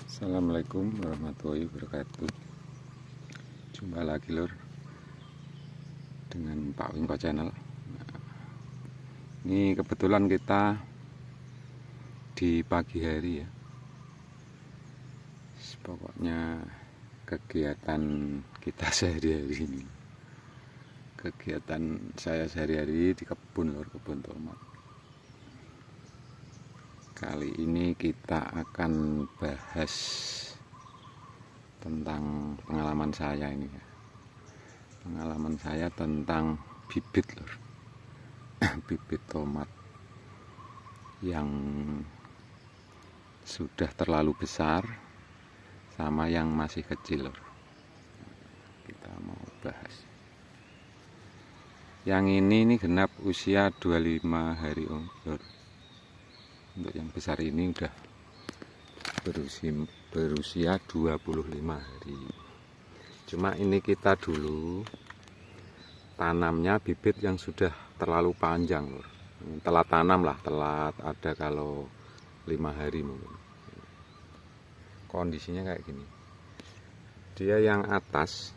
Assalamualaikum warahmatullahi wabarakatuh. Jumpa lagi lor dengan Pak Wingko Channel. Ini kebetulan kita di pagi hari ya. Pokoknya kegiatan kita sehari-hari ini, kegiatan saya sehari-hari di kebun lor, kebun tomat. Kali ini kita akan bahas tentang pengalaman saya ini ya. Pengalaman saya tentang bibit lor. Bibit tomat yang sudah terlalu besar sama yang masih kecil lor. Kita mau bahas. Yang ini genap usia 25 hari lor. Untuk yang besar ini udah berusia 25 hari. Cuma ini kita dulu tanamnya bibit yang sudah terlalu panjang lor. Telat tanam lah, telat ada kalau 5 hari mungkin. Kondisinya kayak gini. Dia yang atas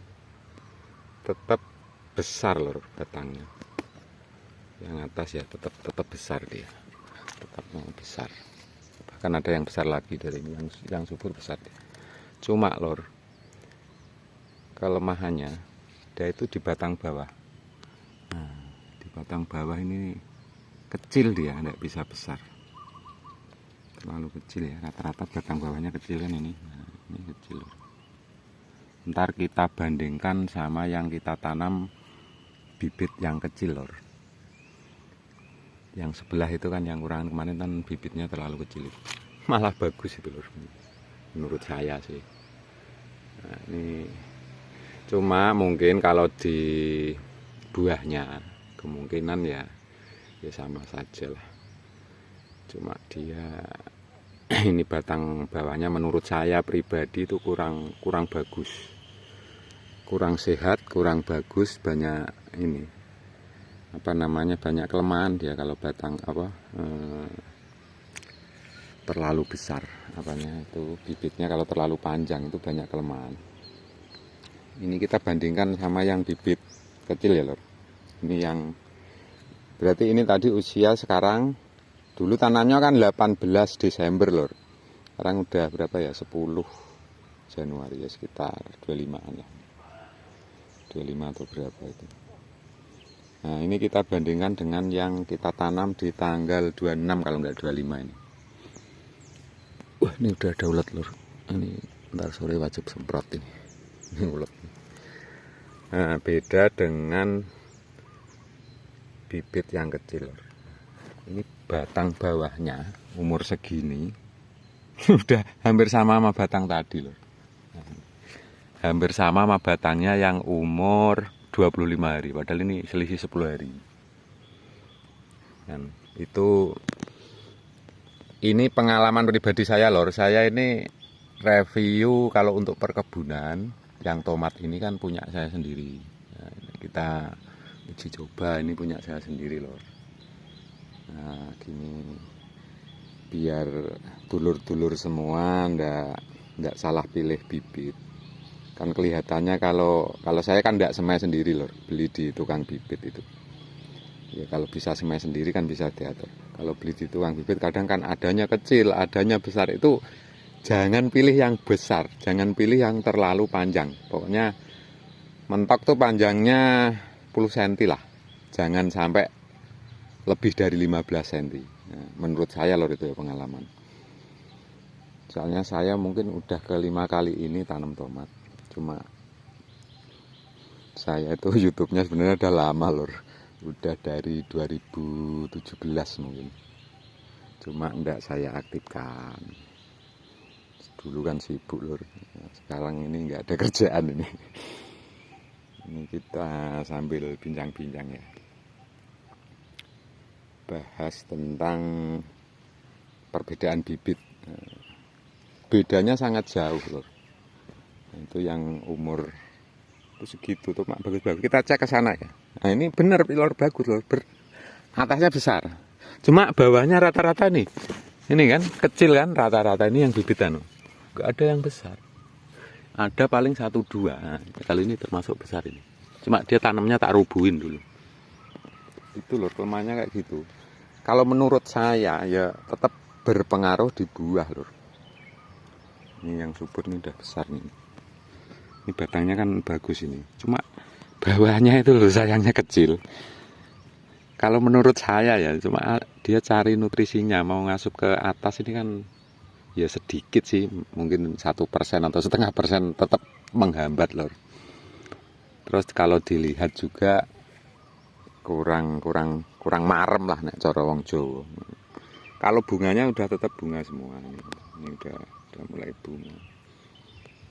tetap besar lor batangnya. Yang atas ya tetap besar dia. Tetap besar, bahkan ada yang besar lagi dari ini, yang subur besar. Cuma lor, kelemahannya dia itu di batang bawah. Nah, di batang bawah ini kecil, dia tidak bisa besar, terlalu kecil ya. Rata-rata batang bawahnya kecil kan ini. Nah, ini kecil lor. Ntar kita bandingkan sama yang kita tanam bibit yang kecil lor. Yang sebelah itu kan, yang kurangan kemarin kan bibitnya terlalu kecil, malah bagus itu lor, menurut saya sih. Nah, ini cuma mungkin kalau di buahnya kemungkinan ya sama saja lah. Cuma dia ini batang bawahnya menurut saya pribadi itu kurang bagus, kurang sehat, kurang bagus, banyak ini banyak kelemahan dia kalau batang terlalu besar, itu bibitnya kalau terlalu panjang itu banyak kelemahan. Ini kita bandingkan sama yang bibit kecil ya lor. Ini yang berarti ini tadi usia sekarang, dulu tanamnya kan 18 Desember lor. Sekarang udah berapa ya, 10 Januari ya, sekitar 25an ya, 25 atau berapa itu. Nah, ini kita bandingkan dengan yang kita tanam di tanggal 26 kalau nggak 25 ini. Wah, ini udah ada ulat lor. Ini ntar sore wajib semprot ini. Ini ulat. Nah, beda dengan bibit yang kecil lor. Ini batang bawahnya umur segini udah hampir sama batang tadi lor. Hampir sama batangnya yang umur 25 hari, padahal ini selisih 10 hari. Dan itu ini pengalaman pribadi saya lor. Saya ini review kalau untuk perkebunan yang tomat ini kan punya saya sendiri. Nah, kita uji coba, ini punya saya sendiri lor. Nah, gini biar dulur-dulur semua ndak salah pilih bibit. Kan kelihatannya kalau saya kan tidak semai sendiri lor, beli di tukang bibit itu ya. Kalau bisa semai sendiri kan bisa diatur. Kalau beli di tukang bibit kadang kan adanya kecil, adanya besar. Itu jangan pilih yang besar, jangan pilih yang terlalu panjang. Pokoknya mentok tuh panjangnya 10 cm lah, jangan sampai lebih dari 15 cm. Nah, menurut saya lor, itu ya pengalaman. Soalnya saya mungkin udah ke 5 kali ini tanam tomat. Cuma saya itu YouTube-nya sebenarnya udah lama lor, udah dari 2017 mungkin. Cuma enggak saya aktifkan. Dulu kan sibuk lor. Sekarang ini enggak ada kerjaan ini. Ini kita sambil bincang-bincang ya. Bahas tentang perbedaan bibit. Bedanya sangat jauh lor. Itu yang umur itu segitu tuh mak, bagus-bagus. Kita cek ke sana ya. Nah, ini benar lor, bagus lor. Atasnya besar. Cuma bawahnya rata-rata nih. Ini kan kecil kan rata-rata, ini yang bibitan. Nggak ada yang besar. Ada paling 1-2. Nah, kali ini termasuk besar ini. Cuma dia tanamnya tak rubuhin dulu. Itu lor, kelemahannya kayak gitu. Kalau menurut saya ya tetap berpengaruh di buah lor. Ini yang subur ini udah besar nih. Ini batangnya kan bagus ini. Cuma bawahnya itu loh sayangnya kecil. Kalau menurut saya ya, cuma dia cari nutrisinya mau ngasup ke atas ini kan ya sedikit sih, mungkin 1% atau 0,5% tetap menghambat lor. Terus kalau dilihat juga kurang marem lah nek cara wong Jawa. Kalau bunganya udah tetap bunga semua ini udah mulai bunga.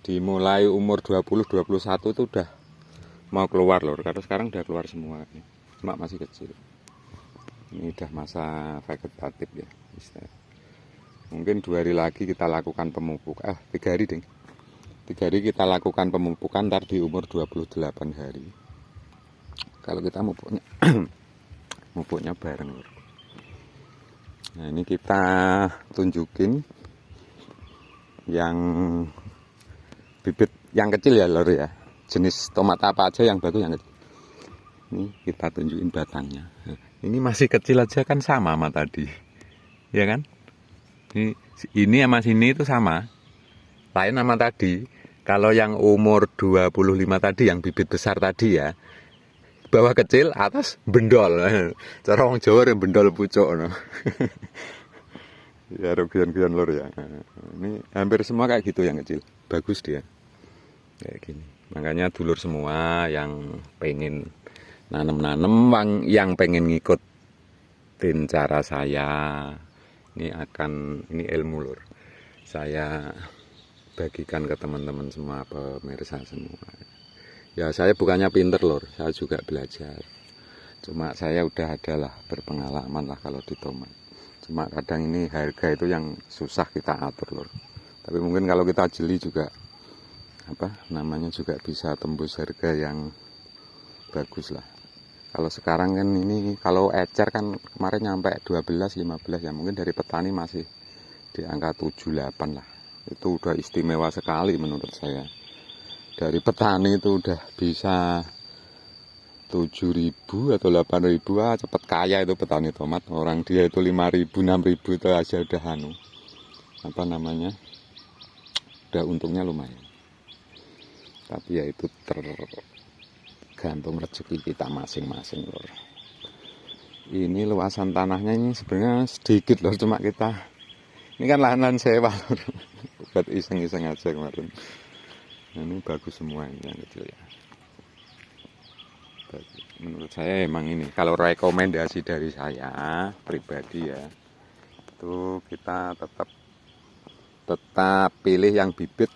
Dimulai umur 20-21 itu udah mau keluar lor, karena sekarang udah keluar semua. Cuma masih kecil. Ini udah masa vegetatif ya. Mungkin 2 hari lagi kita lakukan pemupukan. 3 hari ding. 3 hari kita lakukan pemupukan, ntar di umur 28 hari. Kalau kita mupuknya bareng. Nah ini kita tunjukin yang bibit yang kecil ya lor ya. Jenis tomat apa aja yang bagus yang kecil. Ini kita tunjukin batangnya. Ini masih kecil aja kan sama tadi. Ya kan? Ini sama sini itu sama. Lain sama tadi. Kalau yang umur 25 tadi, yang bibit besar tadi ya, bawah kecil, atas bendol. Cara orang Jawa yang bendol pucuk. No. Ya rugian-rugian lor ya. Ini hampir semua kayak gitu yang kecil. Bagus dia. Kayak gini. Makanya dulur semua yang pengen nanem-nanem, yang pengen ngikutin cara saya, ini ilmu lur, saya bagikan ke teman-teman semua, pemirsa semua. Ya saya bukannya pinter lur, saya juga belajar. Cuma saya udah adalah berpengalaman lah kalau di tomat. Cuma kadang ini harga itu yang susah kita atur lur. Tapi mungkin kalau kita jeli juga juga bisa tembus harga yang bagus lah. Kalau sekarang kan ini, kalau ecer kan kemarin nyampe 12-15 ya, mungkin dari petani masih di angka 7-8 lah. Itu udah istimewa sekali menurut saya. Dari petani itu udah bisa 7.000 atau 8.000, cepet kaya itu petani tomat. Orang dia itu 5.000, 6.000 itu aja udah udah untungnya lumayan. Tapi ya itu gantung rezeki kita masing-masing lor. Ini luasan tanahnya ini sebenarnya sedikit lor, cuma kita ini kan lahan sewa lor. Buat iseng-iseng aja kemarin. Nah, ini bagus semua ini yang kecil ya. Menurut saya emang ini kalau rekomendasi dari saya pribadi ya, itu kita tetap pilih yang bibit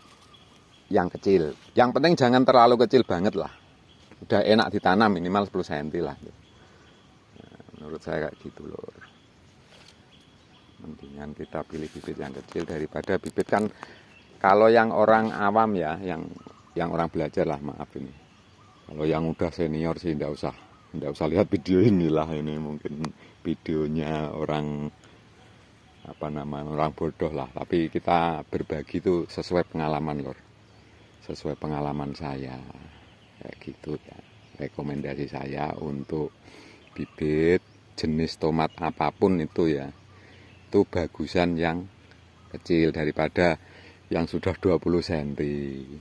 yang kecil. Yang penting jangan terlalu kecil banget lah. Udah enak ditanam, minimal 10 cm lah. Nah, menurut saya kayak gitu loh. Mendingan kita pilih bibit yang kecil daripada bibit kan, kalau yang orang awam ya, yang orang belajar lah, maaf ini. Kalau yang udah senior sih enggak usah lihat video inilah, ini mungkin videonya orang orang bodoh lah. Tapi kita berbagi itu sesuai pengalaman lor. Sesuai pengalaman saya. Kayak gitu ya, rekomendasi saya untuk bibit jenis tomat apapun itu ya, itu bagusan yang kecil daripada yang sudah 20 cm.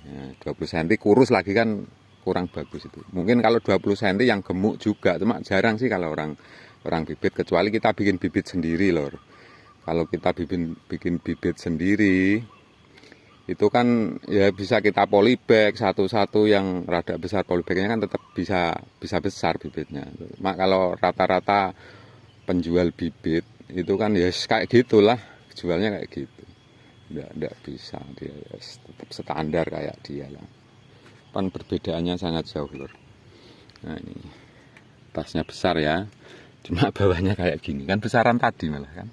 Nah, 20 cm kurus lagi kan kurang bagus itu. Mungkin kalau 20 cm yang gemuk juga, cuma jarang sih kalau orang bibit, kecuali kita bikin bibit sendiri lor. Kalau kita bikin bibit sendiri itu kan ya bisa kita polybag satu-satu, yang rada besar polybagnya kan tetap bisa besar bibitnya. Mak kalau rata-rata penjual bibit itu kan ya kayak gitulah, jualnya kayak gitu. Enggak bisa dia ya, tetap standar kayak dia lah. Kan perbedaannya sangat jauh lor. Nah ini tasnya besar ya, cuma bawahnya kayak gini kan, besaran tadi malah kan.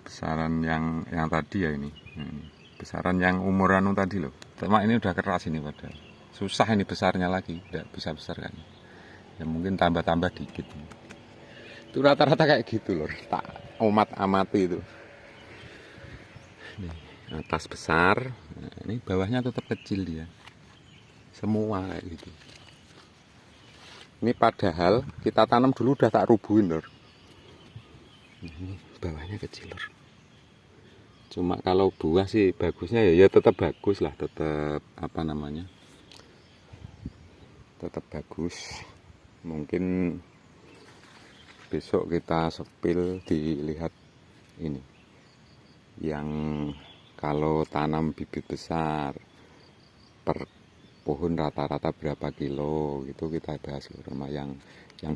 Besaran yang tadi ya ini. Besaran yang umuran tadi loh. Cuma ini udah keras ini padahal. Susah ini besarnya lagi, tidak bisa besar kan. Ya mungkin tambah-tambah dikit. Itu rata-rata kayak gitu loh. Tak amati itu. Nih, atas besar. Nah, ini bawahnya tetap kecil dia semua kayak gitu. Ini padahal kita tanam dulu udah tak rubuhin lor. Ini bawahnya kecil lor. Cuma kalau buah sih bagusnya ya tetap bagus lah, tetap apa namanya, tetap bagus. Mungkin besok kita sepil dilihat ini yang kalau tanam bibit besar per pohon rata-rata berapa kilo gitu kita bahas sama yang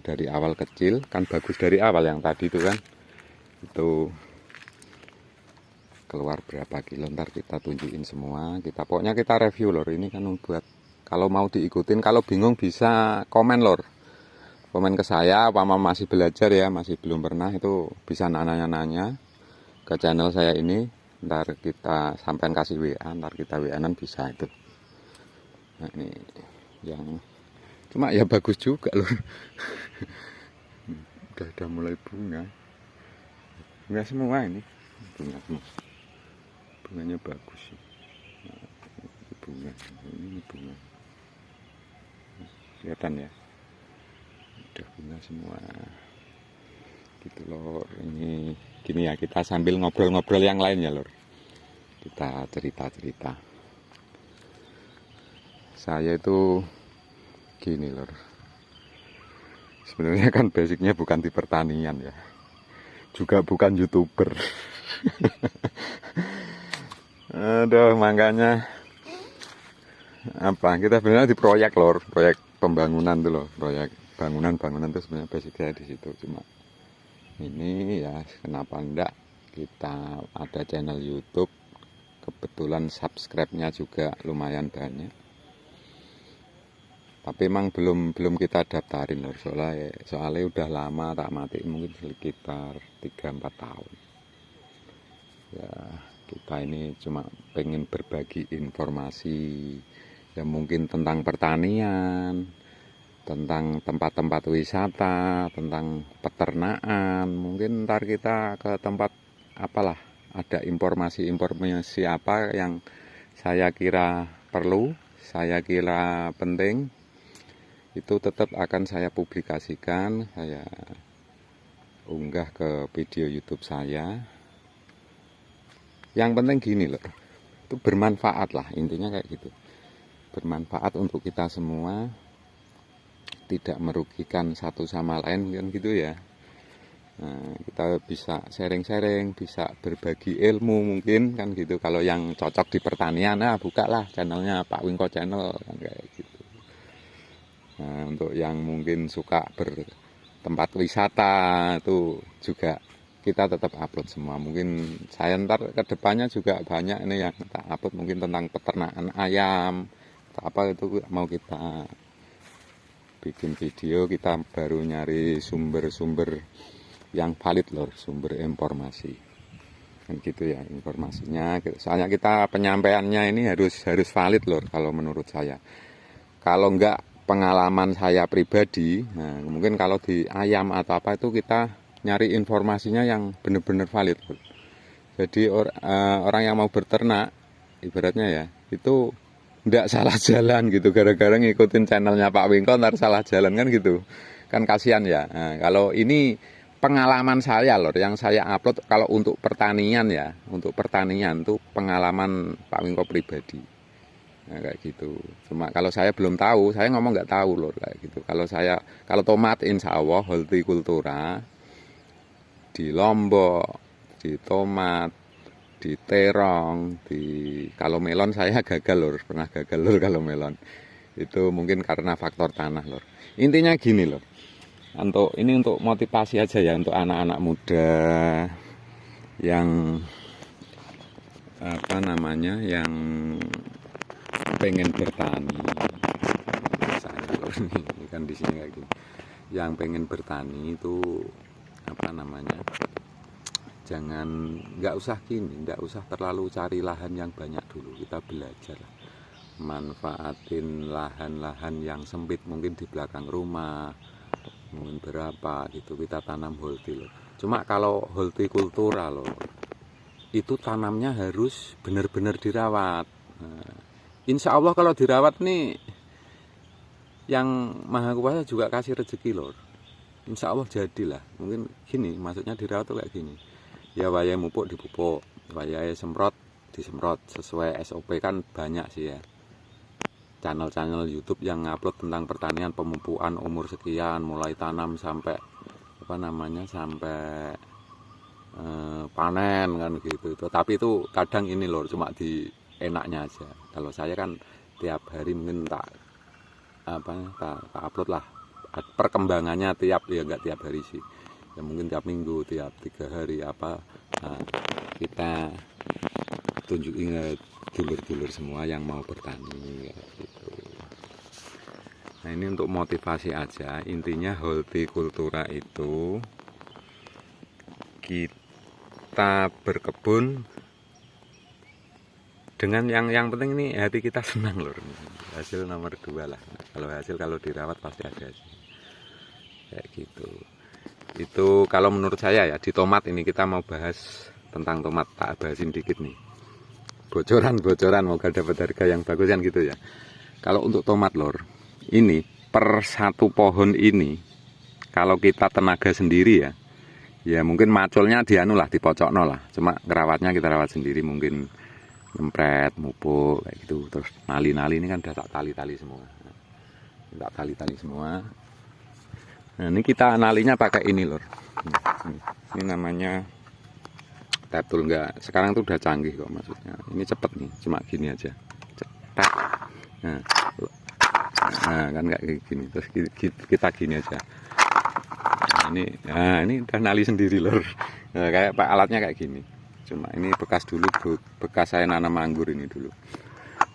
dari awal kecil kan bagus dari awal yang tadi itu kan itu keluar berapa kilo ntar kita tunjukin semua, kita pokoknya kita review lor. Ini kan buat kalau mau diikutin, kalau bingung bisa komen lor, komen ke saya apa masih belajar ya masih belum pernah, itu bisa nanya-nanya ke channel saya ini, ntar kita sampean kasih WA, ntar kita WA-an bisa itu. Nah ini yang cuma ya bagus juga loh. udah mulai bunga semua ini, bunga semua, bunganya bagus sih. Nah, ini bunga kelihatan ya, udah bunga semua gitu loh. Ini gini ya, kita sambil ngobrol-ngobrol yang lain ya lor, kita cerita-cerita. Saya itu gini lor, sebenarnya kan basicnya bukan di pertanian ya, juga bukan YouTuber. Aduh, makanya apa kita sebenarnya di proyek lor, proyek pembangunan tuh loh, proyek bangunan tuh sebenarnya basicnya di situ. Cuma ini ya kenapa enggak kita ada channel YouTube, kebetulan subscribe-nya juga lumayan banyak, tapi emang belum kita daftarin lor, soalnya udah lama tak mati, mungkin sekitar 3-4 tahun ya. Kita ini cuma pengen berbagi informasi ya, mungkin tentang pertanian, tentang tempat-tempat wisata, tentang peternakan. Mungkin ntar kita ke tempat apalah, ada informasi apa yang saya kira perlu, saya kira penting, itu tetap akan saya publikasikan, saya unggah ke video YouTube saya. Yang penting gini loh, itu bermanfaat lah, intinya kayak gitu, bermanfaat untuk kita semua, tidak merugikan satu sama lain kan gitu ya. Nah, kita bisa sharing-sharing, bisa berbagi ilmu mungkin kan gitu. Kalau yang cocok di pertanian, nah bukalah channelnya Pak Wingko Channel kan kayak gitu. Nah, untuk yang mungkin suka bertempat wisata itu juga kita tetap upload semua. Mungkin saya ntar kedepannya juga banyak ini yang kita upload, mungkin tentang peternakan ayam apa itu mau kita bikin video. Kita baru nyari sumber-sumber yang valid lor, sumber informasi kan gitu ya informasinya. Soalnya kita penyampaiannya ini harus valid lor kalau menurut saya. Kalau enggak pengalaman saya pribadi, nah mungkin kalau di ayam atau apa itu kita nyari informasinya yang benar-benar valid. Jadi orang yang mau berternak ibaratnya ya itu nggak salah jalan gitu gara-gara ngikutin channelnya Pak Wingko ntar salah jalan kan gitu kan, kasihan ya. Nah, kalau ini pengalaman saya lor yang saya upload, kalau untuk pertanian ya, untuk pertanian tuh pengalaman Pak Wingko pribadi. Nah, kayak gitu. Cuma kalau saya belum tahu, saya ngomong nggak tahu lor kayak gitu. Kalau tomat insya Allah hortikultura di Lombok, di tomat, di terong, kalau melon saya gagal lor, pernah gagal lor kalau melon. Itu mungkin karena faktor tanah lor. Intinya gini lor, ini untuk motivasi aja ya, untuk anak-anak muda yang apa namanya, yang pengen bertani. Misalnya lor, ini kan di sini kayak gini. Yang pengen bertani itu apa namanya, nggak usah terlalu cari lahan yang banyak dulu. Kita belajar manfaatin lahan-lahan yang sempit, mungkin di belakang rumah, mungkin berapa gitu kita tanam horti loh. Cuma kalau hortikultura loh, itu tanamnya harus benar-benar dirawat. Nah, insya Allah kalau dirawat nih, yang Maha Kuasa juga kasih rezeki lor. Insya Allah jadilah. Mungkin gini, maksudnya dirawat tuh kayak gini. Ya wayai mupuk dipupuk, wayai semprot disemprot, sesuai SOP kan banyak sih ya. Channel-channel YouTube yang ngupload tentang pertanian, pemupukan umur sekian, mulai tanam sampai sampai panen kan gitu. Tapi itu kadang ini lor, cuma di enaknya aja. Kalau saya kan tiap hari mungkin tak upload lah perkembangannya nggak tiap hari sih ya, mungkin tiap minggu, tiap 3 hari kita tunjukin dulur-dulur semua yang mau bertani gitu. Nah ini untuk motivasi aja, intinya hortikultura itu kita berkebun dengan yang penting ini hati kita senang lor. Hasil nomor 2 lah. Kalau dirawat pasti ada sih. Kayak gitu. Itu kalau menurut saya ya, di tomat ini kita mau bahas tentang tomat, tak bahasin dikit nih. Bocoran moga dapat harga yang bagus kan gitu ya. Kalau untuk tomat lor, ini per satu pohon ini kalau kita tenaga sendiri ya mungkin maculnya dipocokno lah. Cuma ngerawatnya kita rawat sendiri, mungkin nyempret, mupuk kayak gitu. Terus nali-nali ini kan udah tak tali-tali semua. Nah ini kita nalinya pakai ini lor. Ini namanya tetul, enggak. Sekarang tuh udah canggih kok maksudnya. Ini cepet nih, cuma gini aja. Cepet. Nah kan kayak gini. Terus kita gini aja. Nah ini udah nali sendiri lor. Nah, kayak alatnya kayak gini. Cuma ini bekas saya nanam anggur ini dulu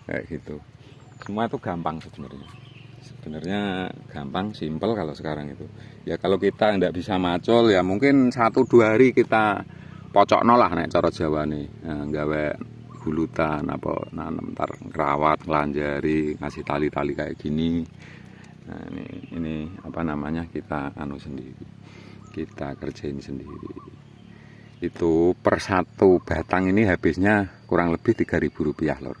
kayak gitu. Semua itu gampang sebenarnya gampang, simpel kalau sekarang itu ya. Kalau kita nggak bisa macul ya mungkin 1-2 hari kita pocokno lah nek cara Jawa nih. Nah, gawe hulutan apa nanam ntar ngerawat, ngelanjari, ngasih tali-tali kayak gini. Nah ini kita sendiri, kita kerjain sendiri. Itu per satu batang ini habisnya kurang lebih Rp3.000 lor.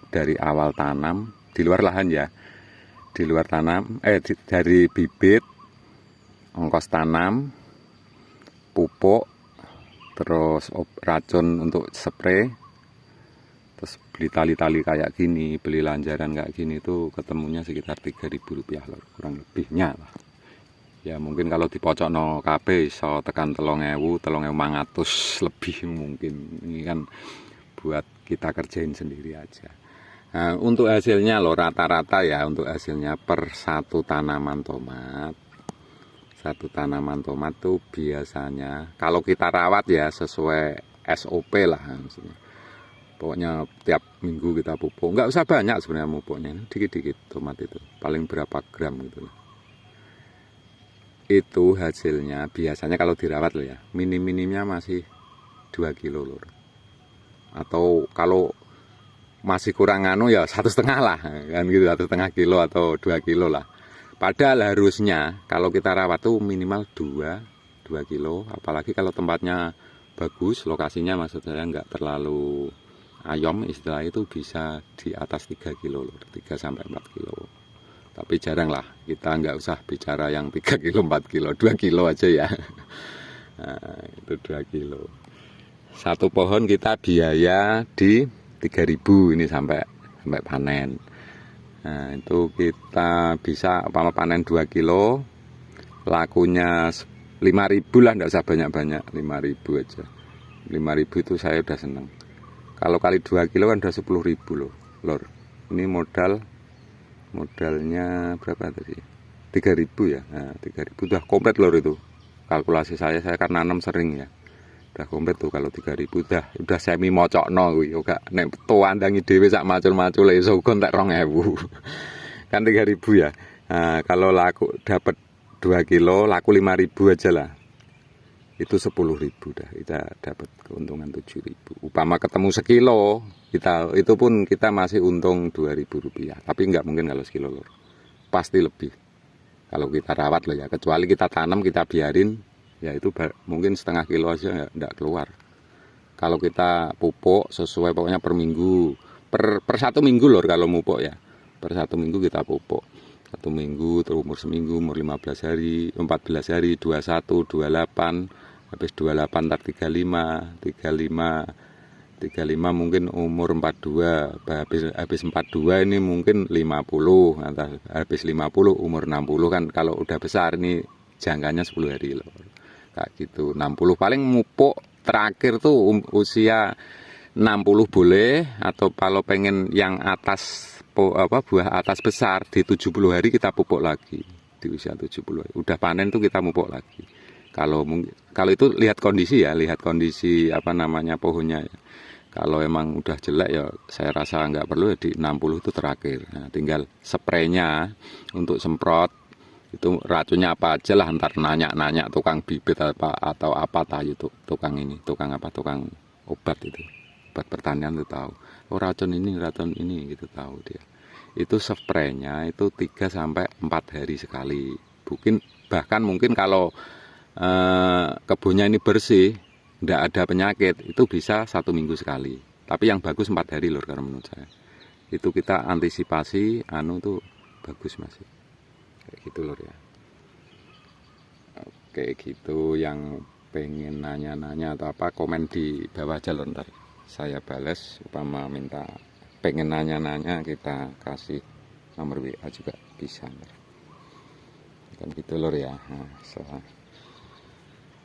Dari awal tanam di luar lahan ya, dari bibit, ongkos tanam, pupuk, terus racun untuk spray, terus beli tali-tali kayak gini, beli lanjaran kayak gini, itu ketemunya sekitar Rp3.000 lor, kurang lebihnya lah. Ya mungkin kalau dipocokno KB iso tekan 3.000, 3.500 lebih mungkin. Ini kan buat kita kerjain sendiri aja. Nah, untuk hasilnya loh rata-rata ya, untuk hasilnya per satu tanaman tomat tuh biasanya kalau kita rawat ya sesuai SOP lah maksudnya. Pokoknya tiap minggu kita pupuk. Nggak usah banyak sebenarnya pupuknya, dikit-dikit tomat itu. Paling berapa gram gitu lah. Itu hasilnya biasanya kalau dirawat loh ya, minim-minimnya masih 2 kilo lor. Atau kalau masih kurang ya 1,5 lah kan gitu, 1,5 kilo atau 2 kilo lah. Padahal harusnya kalau kita rawat tuh minimal 2 kilo. Apalagi kalau tempatnya bagus, lokasinya maksud saya nggak terlalu ayom, istilah itu bisa di atas 3 kilo lor, 3-4 kilo. Tapi jarang lah, kita nggak usah bicara yang 3 kilo, 4 kilo, 2 kilo aja ya. Nah, itu 2 kilo. Satu pohon kita biaya di 3.000 ini sampai panen. Nah, itu kita bisa panen 2 kilo, lakunya 5.000 lah, nggak usah banyak-banyak, 5.000 aja. 5.000 itu saya udah seneng. Kalau kali 2 kilo kan udah 10.000 loh, lor. Ini modalnya berapa tadi? 3.000 ya. Nah, 3.000 udah komplit lor itu. Kalkulasi saya kan nanam sering ya. Udah komplit tuh kalau 3.000 udah semi mocokno kuwi. Yo gak nek tuandangi dhewe sak macul-macule iso uga entek 2.000. Kan 3.000 ya. Nah, kalau laku dapat 2 kilo, laku 5.000 aja lah. Itu 10.000 dah. Kita dapat keuntungan 7.000. Upama ketemu sekilo, itu pun kita masih untung Rp2.000. Tapi nggak mungkin kalau sekilo lor. Pasti lebih. Kalau kita rawat loh ya. Kecuali kita tanam, kita biarin, ya itu mungkin 0,5 kilo aja nggak keluar. Kalau kita pupuk sesuai pokoknya per minggu, per 1 minggu lor kalau pupuk ya. Per 1 minggu kita pupuk. 1 minggu, terus umur seminggu, umur 15 hari, 14 hari, 21, 28, habis 28 ntar 35 mungkin umur 42, habis 42 ini mungkin 50, habis 50 umur 60 kan kalau udah besar ini jangkanya 10 hari loh. Kayak gitu. 60 paling mupuk terakhir tuh usia 60 boleh, atau kalau pengen yang atas buah atas besar di 70 hari kita pupuk lagi. Di usia 70 hari udah panen tuh kita pupuk lagi. Kalau itu lihat kondisi ya, lihat kondisi pohonnya ya. Kalau emang udah jelek ya saya rasa nggak perlu ya, di 60 itu terakhir. Nah, tinggal spraynya untuk semprot itu racunnya apa aja lah, ntar nanya tukang bibit atau apa tahu tukang obat itu, obat pertanian itu tahu. Oh racun ini gitu tahu dia. Itu spraynya itu 3 sampai 4 hari sekali. Bahkan mungkin kalau kebunnya ini bersih, tidak ada penyakit, itu bisa 1 minggu sekali. Tapi yang bagus 4 hari lor, karena menurut saya itu kita antisipasi tuh bagus masih kayak gitu lor ya. Oke gitu, yang pengen nanya-nanya atau apa komen di bawah aja lor, ntar saya balas. Upama minta pengen nanya-nanya kita kasih nomor WA juga bisa ntar. Kan gitu lor ya. Nah,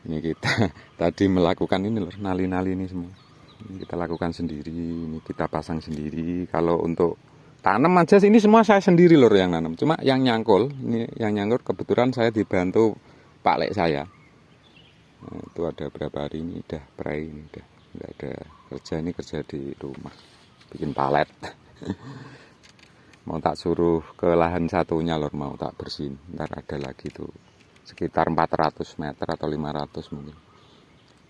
ini kita tadi melakukan ini lor, nali-nali ini semua. Ini kita lakukan sendiri, ini kita pasang sendiri. Kalau untuk tanam aja ini semua saya sendiri lor yang nanam. Cuma yang nyangkul, ini yang nyangkul kebetulan saya dibantu Pak Lek saya. Nah, itu ada berapa hari ini udah perai ini udah nggak ada kerja, ini kerja di rumah bikin palet. Mau tak suruh ke lahan satunya lor, mau tak bersihin. Ntar ada lagi tuh sekitar 400 meter atau 500 mungkin.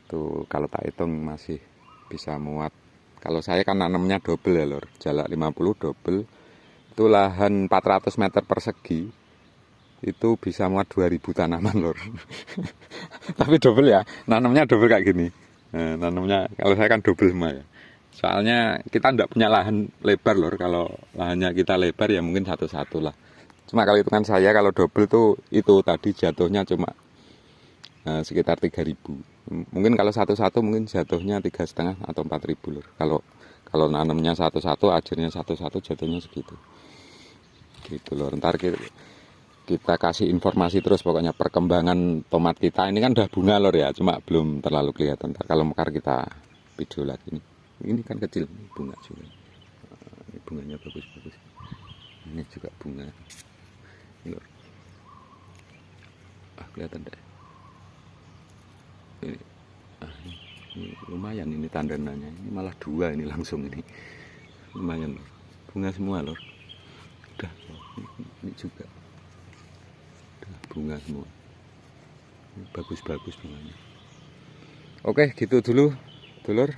Tuh kalau tak hitung masih bisa muat. Kalau saya kan nanamnya double ya lor, jalak 50 double. Itu lahan 400 meter persegi. Itu bisa muat 2000 tanaman lor. Tapi double ya, nanamnya double kayak gini. Nah, nanamnya kalau saya kan double semua ya. Soalnya kita tidak punya lahan lebar lor. Kalau lahannya kita lebar ya mungkin satu-satu lah. Cuma kalau hitungan saya kalau double tuh itu tadi jatuhnya cuma sekitar 3.000. Mungkin kalau satu-satu mungkin jatuhnya 3,5 atau 4.000 lor. Kalau nanamnya satu-satu, ajarnya satu-satu jatuhnya segitu. Gitu lor. Ntar kita kasih informasi terus pokoknya perkembangan tomat kita. Ini kan udah bunga lor ya, cuma belum terlalu kelihatan. Ntar kalau mekar kita video lagi nih. Ini kan kecil, ini bunga juga. Ini bunganya bagus-bagus. Ini juga bunga. Ini lor. Kelihatan deh. Ini lumayan ini tandanannya. Ini malah 2 ini langsung ini. Lumayan lor. Bunga semua lor. Udah. Ini juga. Udah bunga semua. Ini bagus-bagus bunganya. Oke, gitu dulu, dulur.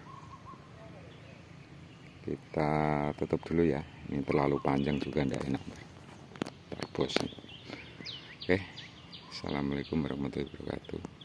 Kita tutup dulu ya. Ini terlalu panjang juga tidak enak. Terbos. Oke. Assalamualaikum warahmatullahi wabarakatuh.